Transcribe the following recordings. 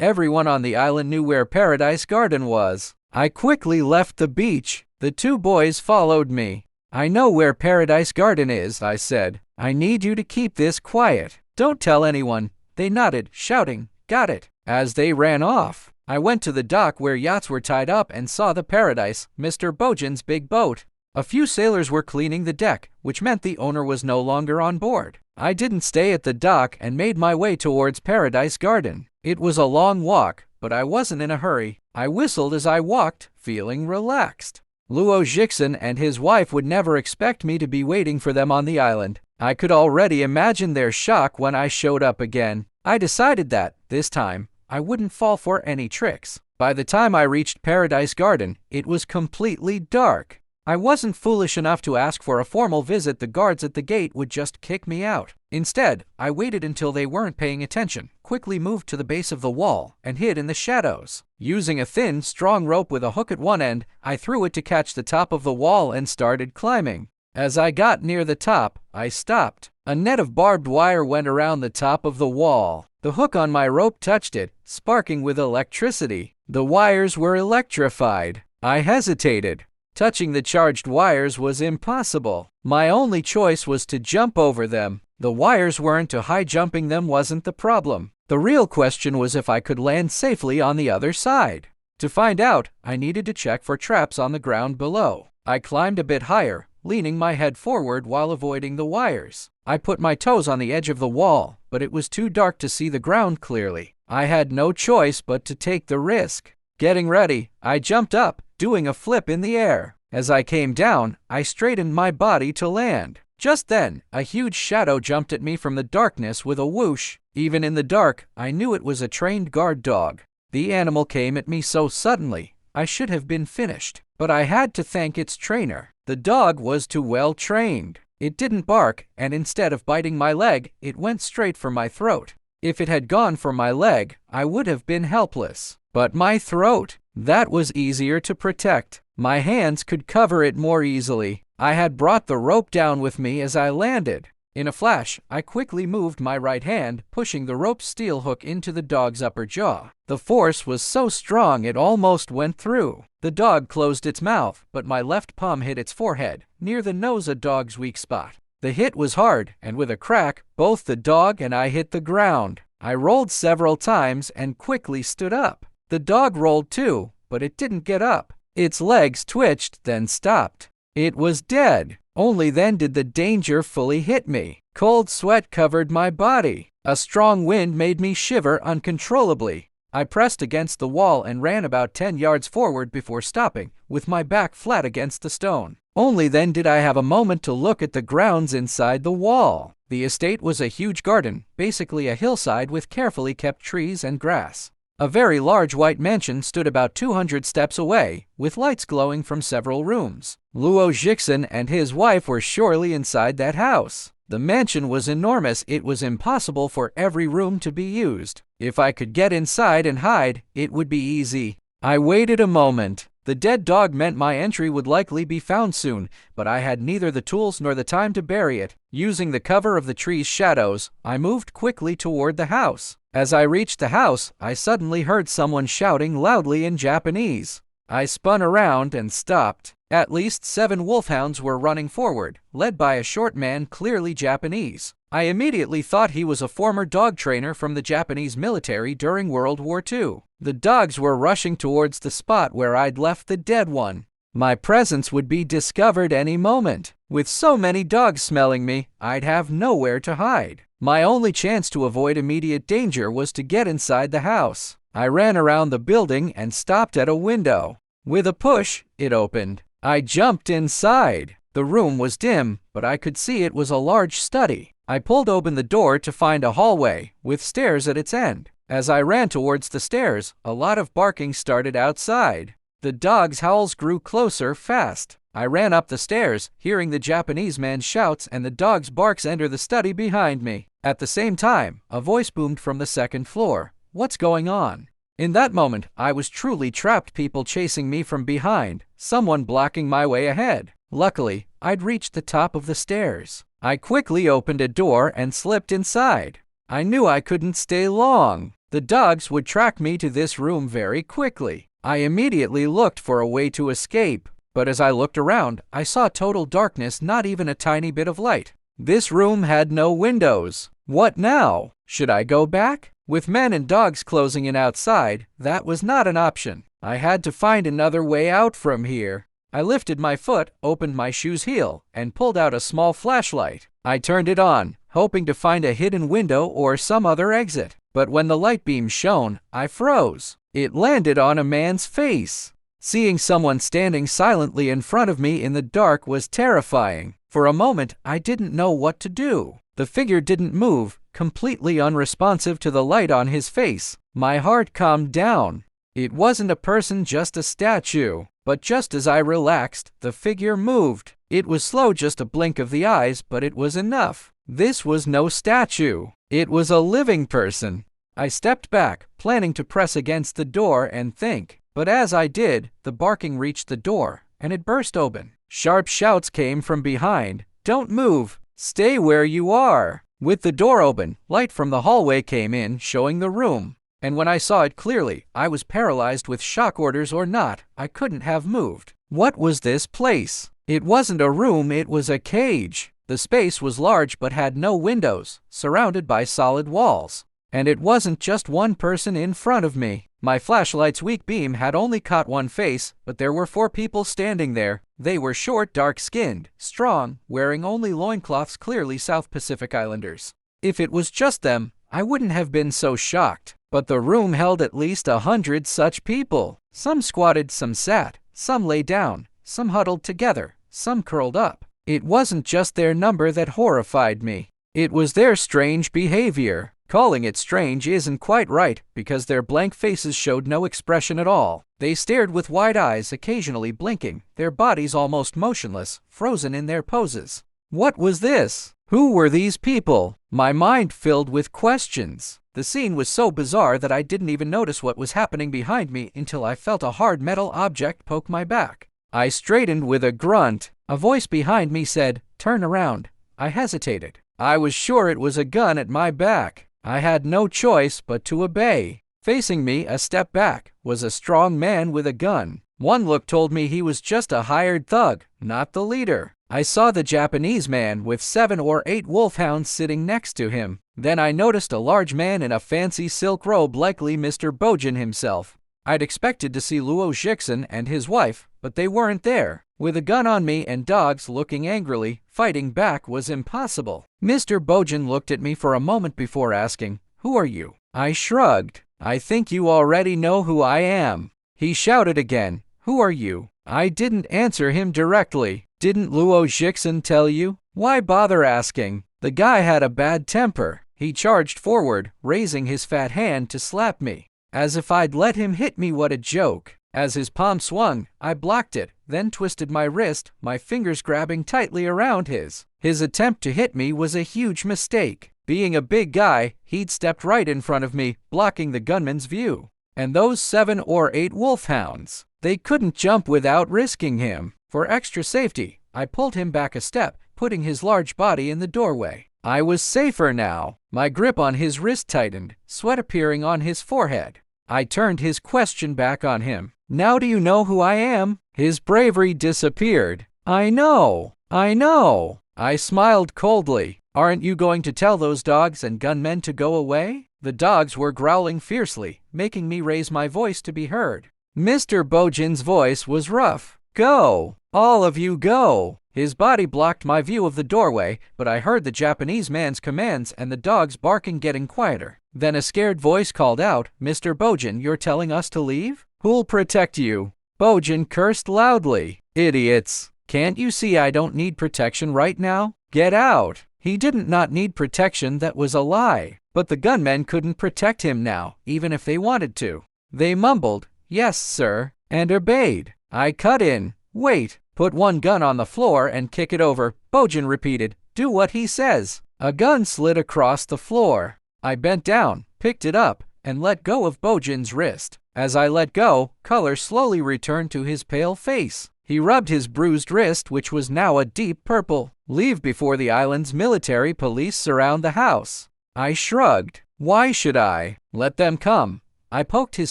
Everyone on the island knew where Paradise Garden was. I quickly left the beach. The two boys followed me. "I know where Paradise Garden is," I said. "I need you to keep this quiet. Don't tell anyone." They nodded, shouting, "Got it." As they ran off, I went to the dock where yachts were tied up and saw the Paradise, Mr. Bojan's big boat. A few sailors were cleaning the deck, which meant the owner was no longer on board. I didn't stay at the dock and made my way towards Paradise Garden. It was a long walk, but I wasn't in a hurry. I whistled as I walked, feeling relaxed. Luo Jixin and his wife would never expect me to be waiting for them on the island. I could already imagine their shock when I showed up again. I decided that, this time, I wouldn't fall for any tricks. By the time I reached Paradise Garden, it was completely dark. I wasn't foolish enough to ask for a formal visit. The guards at the gate would just kick me out. Instead, I waited until they weren't paying attention, quickly moved to the base of the wall, and hid in the shadows. Using a thin, strong rope with a hook at one end, I threw it to catch the top of the wall and started climbing. As I got near the top, I stopped. A net of barbed wire went around the top of the wall. The hook on my rope touched it, sparking with electricity. The wires were electrified. I hesitated. Touching the charged wires was impossible. My only choice was to jump over them. The wires weren't too high. Jumping them wasn't the problem. The real question was if I could land safely on the other side. To find out, I needed to check for traps on the ground below. I climbed a bit higher, leaning my head forward while avoiding the wires. I put my toes on the edge of the wall, but it was too dark to see the ground clearly. I had no choice but to take the risk. Getting ready, I jumped up, doing a flip in the air. As I came down, I straightened my body to land. Just then, a huge shadow jumped at me from the darkness with a whoosh. Even in the dark, I knew it was a trained guard dog. The animal came at me so suddenly, I should have been finished. But I had to thank its trainer. The dog was too well trained. It didn't bark, and instead of biting my leg, it went straight for my throat. If it had gone for my leg, I would have been helpless. But my throat, that was easier to protect. My hands could cover it more easily. I had brought the rope down with me as I landed. In a flash, I quickly moved my right hand, pushing the rope's steel hook into the dog's upper jaw. The force was so strong it almost went through. The dog closed its mouth, but my left palm hit its forehead, near the nose, a dog's weak spot. The hit was hard, and with a crack, both the dog and I hit the ground. I rolled several times and quickly stood up. The dog rolled too, but it didn't get up. Its legs twitched, then stopped. It was dead. Only then did the danger fully hit me. Cold sweat covered my body. A strong wind made me shiver uncontrollably. I pressed against the wall and ran about 10 yards forward before stopping, with my back flat against the stone. Only then did I have a moment to look at the grounds inside the wall. The estate was a huge garden, basically a hillside with carefully kept trees and grass. A very large white mansion stood about 200 steps away, with lights glowing from several rooms. Luo Jixin and his wife were surely inside that house. The mansion was enormous. It was impossible for every room to be used. If I could get inside and hide, it would be easy. I waited a moment. The dead dog meant my entry would likely be found soon, but I had neither the tools nor the time to bury it. Using the cover of the tree's shadows, I moved quickly toward the house. As I reached the house, I suddenly heard someone shouting loudly in Japanese. I spun around and stopped. At least 7 wolfhounds were running forward, led by a short man, clearly Japanese. I immediately thought he was a former dog trainer from the Japanese military during World War II. The dogs were rushing towards the spot where I'd left the dead one. My presence would be discovered any moment. With so many dogs smelling me, I'd have nowhere to hide. My only chance to avoid immediate danger was to get inside the house. I ran around the building and stopped at a window. With a push, it opened. I jumped inside. The room was dim, but I could see it was a large study. I pulled open the door to find a hallway, with stairs at its end. As I ran towards the stairs, a lot of barking started outside. The dog's howls grew closer fast. I ran up the stairs, hearing the Japanese man's shouts and the dog's barks enter the study behind me. At the same time, a voice boomed from the second floor. "What's going on?" In that moment, I was truly trapped. People chasing me from behind, someone blocking my way ahead. Luckily, I'd reached the top of the stairs. I quickly opened a door and slipped inside. I knew I couldn't stay long. The dogs would track me to this room very quickly. I immediately looked for a way to escape, but as I looked around, I saw total darkness, not even a tiny bit of light. This room had no windows. What now? Should I go back? With men and dogs closing in outside, that was not an option. I had to find another way out from here. I lifted my foot, opened my shoe's heel, and pulled out a small flashlight. I turned it on, hoping to find a hidden window or some other exit. But when the light beam shone, I froze. It landed on a man's face. Seeing someone standing silently in front of me in the dark was terrifying. For a moment, I didn't know what to do. The figure didn't move, completely unresponsive to the light on his face. My heart calmed down. It wasn't a person, just a statue. But just as I relaxed, the figure moved. It was slow, just a blink of the eyes, but it was enough. This was no statue. It was a living person. I stepped back, planning to press against the door and think. But as I did, the barking reached the door, and it burst open. Sharp shouts came from behind. "Don't move! Stay where you are!" With the door open, light from the hallway came in, showing the room. And when I saw it clearly, I was paralyzed with shock. Orders or not, I couldn't have moved. What was this place? It wasn't a room, it was a cage. The space was large but had no windows, surrounded by solid walls. And it wasn't just one person in front of me. My flashlight's weak beam had only caught one face, but there were 4 people standing there. They were short, dark-skinned, strong, wearing only loincloths, clearly South Pacific Islanders. If it was just them, I wouldn't have been so shocked. But the room held at least 100 such people. Some squatted, some sat, some lay down, some huddled together, some curled up. It wasn't just their number that horrified me. It was their strange behavior. Calling it strange isn't quite right, because their blank faces showed no expression at all. They stared with wide eyes, occasionally blinking, their bodies almost motionless, frozen in their poses. What was this? Who were these people? My mind filled with questions. The scene was so bizarre that I didn't even notice what was happening behind me until I felt a hard metal object poke my back. I straightened with a grunt. A voice behind me said, "Turn around." I hesitated. I was sure it was a gun at my back. I had no choice but to obey. Facing me, a step back, was a strong man with a gun. One look told me he was just a hired thug, not the leader. I saw the Japanese man with 7 or 8 wolfhounds sitting next to him. Then I noticed a large man in a fancy silk robe, likely Mr. Bojan himself. I'd expected to see Luo Jixen and his wife, but they weren't there. With a gun on me and dogs looking angrily, fighting back was impossible. Mr. Bojan looked at me for a moment before asking, "Who are you?" I shrugged. "I think you already know who I am." He shouted again, "Who are you?" I didn't answer him directly. "Didn't Luo Jixen tell you? Why bother asking?" The guy had a bad temper. He charged forward, raising his fat hand to slap me. As if I'd let him hit me, what a joke. As his palm swung, I blocked it, then twisted my wrist, my fingers grabbing tightly around his. His attempt to hit me was a huge mistake. Being a big guy, he'd stepped right in front of me, blocking the gunman's view. And those 7 or 8 wolfhounds, they couldn't jump without risking him. For extra safety, I pulled him back a step, putting his large body in the doorway. I was safer now. My grip on his wrist tightened, sweat appearing on his forehead. I turned his question back on him. "Now do you know who I am?" His bravery disappeared. I know. I smiled coldly. "Aren't you going to tell those dogs and gunmen to go away?" The dogs were growling fiercely, making me raise my voice to be heard. Mr. Bojan's voice was rough. "Go! All of you go!" His body blocked my view of the doorway, but I heard the Japanese man's commands and the dogs barking getting quieter. Then a scared voice called out, "Mr. Bojan, you're telling us to leave? Who'll protect you?" Bojan cursed loudly. "Idiots! Can't you see I don't need protection right now? Get out!" He didn't not need protection, that was a lie. But the gunmen couldn't protect him now, even if they wanted to. They mumbled, "Yes, sir," and obeyed. I cut in. "Wait, put one gun on the floor and kick it over." Bojan repeated, "Do what he says." A gun slid across the floor. I bent down, picked it up, and let go of Bojan's wrist. As I let go, color slowly returned to his pale face. He rubbed his bruised wrist, which was now a deep purple. "Leave before the island's military police surround the house." I shrugged. Why should I? Let them come. I poked his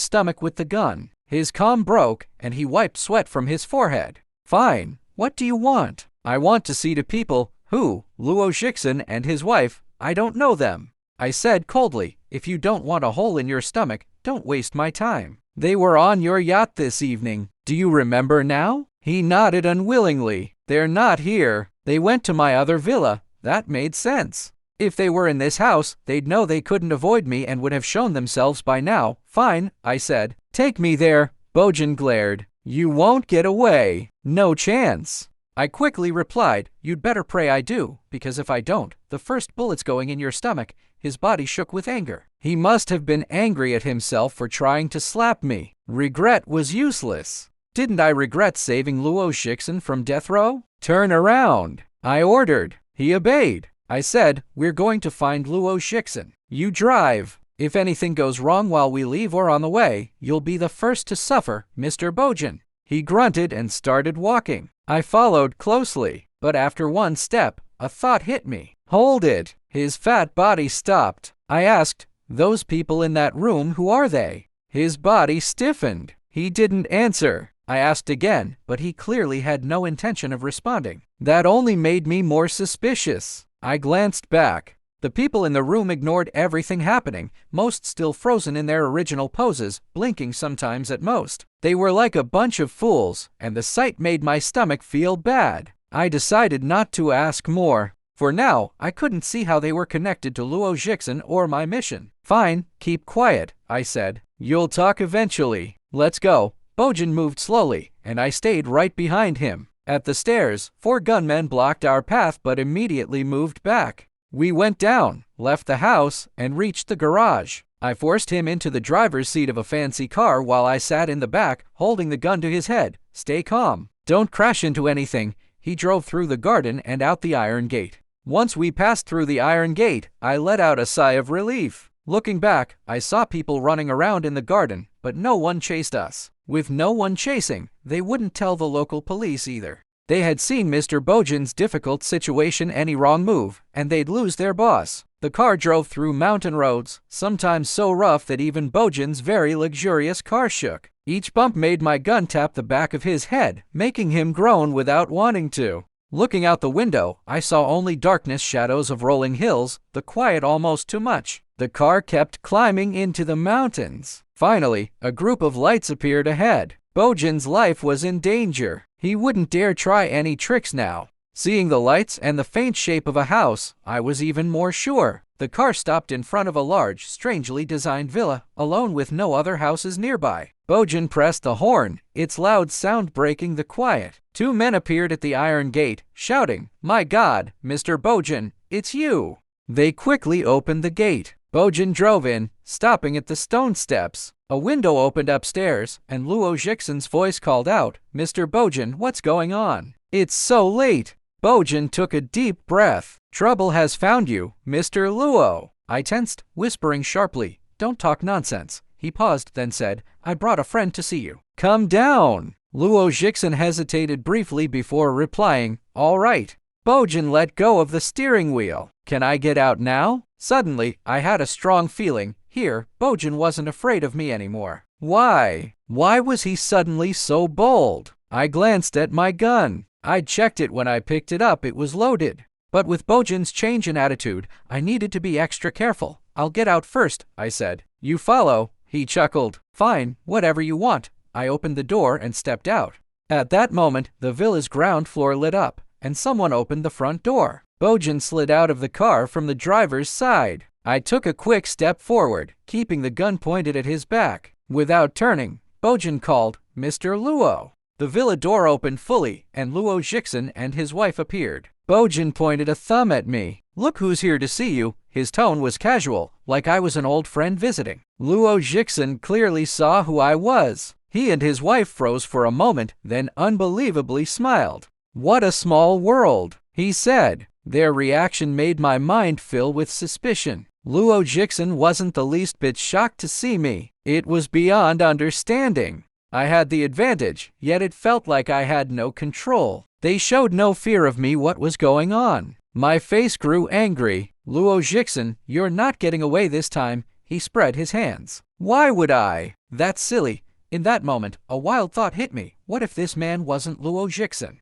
stomach with the gun. His calm broke, and he wiped sweat from his forehead. Fine. What do you want? I want to see the people. Who? Luo Jixin and his wife. I don't know them. I said coldly. If you don't want a hole in your stomach, don't waste my time. They were on your yacht this evening. Do you remember now? He nodded unwillingly. They're not here. They went to my other villa. That made sense. If they were in this house, they'd know they couldn't avoid me and would have shown themselves by now. Fine, I said. Take me there. Bojin glared. You won't get away. No chance. I quickly replied, you'd better pray I do, because if I don't, the first bullet's going in your stomach. His body shook with anger. He must have been angry at himself for trying to slap me. Regret was useless. Didn't I regret saving Luo Jixin from death row? Turn around, I ordered. He obeyed. I said, we're going to find Luo Jixin. You drive. If anything goes wrong while we leave or on the way, you'll be the first to suffer, Mr. Bojin. He grunted and started walking. I followed closely, but after one step, a thought hit me. Hold it. His fat body stopped. I asked, those people in that room, who are they? His body stiffened. He didn't answer. I asked again, but he clearly had no intention of responding. That only made me more suspicious. I glanced back. The people in the room ignored everything happening, most still frozen in their original poses, blinking sometimes at most. They were like a bunch of fools, and the sight made my stomach feel bad. I decided not to ask more. For now, I couldn't see how they were connected to Luo Jixin or my mission. Fine, keep quiet, I said. You'll talk eventually. Let's go. Bojin moved slowly, and I stayed right behind him. At the stairs, 4 gunmen blocked our path but immediately moved back. We went down, left the house, and reached the garage. I forced him into the driver's seat of a fancy car while I sat in the back, holding the gun to his head. Stay calm. Don't crash into anything. He drove through the garden and out the iron gate. Once we passed through the iron gate, I let out a sigh of relief. Looking back, I saw people running around in the garden, but no one chased us. With no one chasing, they wouldn't tell the local police either. They had seen Mr. Bojin's difficult situation, any wrong move, and they'd lose their boss. The car drove through mountain roads, sometimes so rough that even Bojin's very luxurious car shook. Each bump made my gun tap the back of his head, making him groan without wanting to. Looking out the window, I saw only darkness, shadows of rolling hills, the quiet almost too much. The car kept climbing into the mountains. Finally, a group of lights appeared ahead. Bojin's life was in danger. He wouldn't dare try any tricks now. Seeing the lights and the faint shape of a house, I was even more sure. The car stopped in front of a large, strangely designed villa, alone with no other houses nearby. Bojin pressed the horn, its loud sound breaking the quiet. 2 men appeared at the iron gate, shouting, "My God, Mr. Bojin, it's you!" They quickly opened the gate. Bojin drove in, stopping at the stone steps. A window opened upstairs, and Luo Jixin's voice called out, "Mr. Bojin, what's going on? It's so late." Bojin took a deep breath. "Trouble has found you, Mr. Luo." I tensed, whispering sharply, "Don't talk nonsense." He paused, then said, "I brought a friend to see you." "Come down." Luo Jixin hesitated briefly before replying, "All right." Bojin let go of the steering wheel. "Can I get out now?" Suddenly, I had a strong feeling. Here, Bojin wasn't afraid of me anymore. Why? Why was he suddenly so bold? I glanced at my gun. I'd checked it when I picked it up. It was loaded. But with Bojin's change in attitude, I needed to be extra careful. "I'll get out first," I said. "You follow," he chuckled. "Fine, whatever you want." I opened the door and stepped out. At that moment, the villa's ground floor lit up, and someone opened the front door. Bojin slid out of the car from the driver's side. I took a quick step forward, keeping the gun pointed at his back. Without turning, Bojin called, "Mr. Luo." The villa door opened fully, and Luo Jixin and his wife appeared. Bojin pointed a thumb at me. "Look who's here to see you." His tone was casual, like I was an old friend visiting. Luo Jixin clearly saw who I was. He and his wife froze for a moment, then unbelievably smiled. "What a small world," he said. Their reaction made my mind fill with suspicion. Luo Jixin wasn't the least bit shocked to see me. It was beyond understanding. I had the advantage, yet it felt like I had no control. They showed no fear of me. What was going on? My face grew angry. Luo Jixin, you're not getting away this time. He spread his hands. Why would I? That's silly. In that moment, a wild thought hit me. What if this man wasn't Luo Jixin?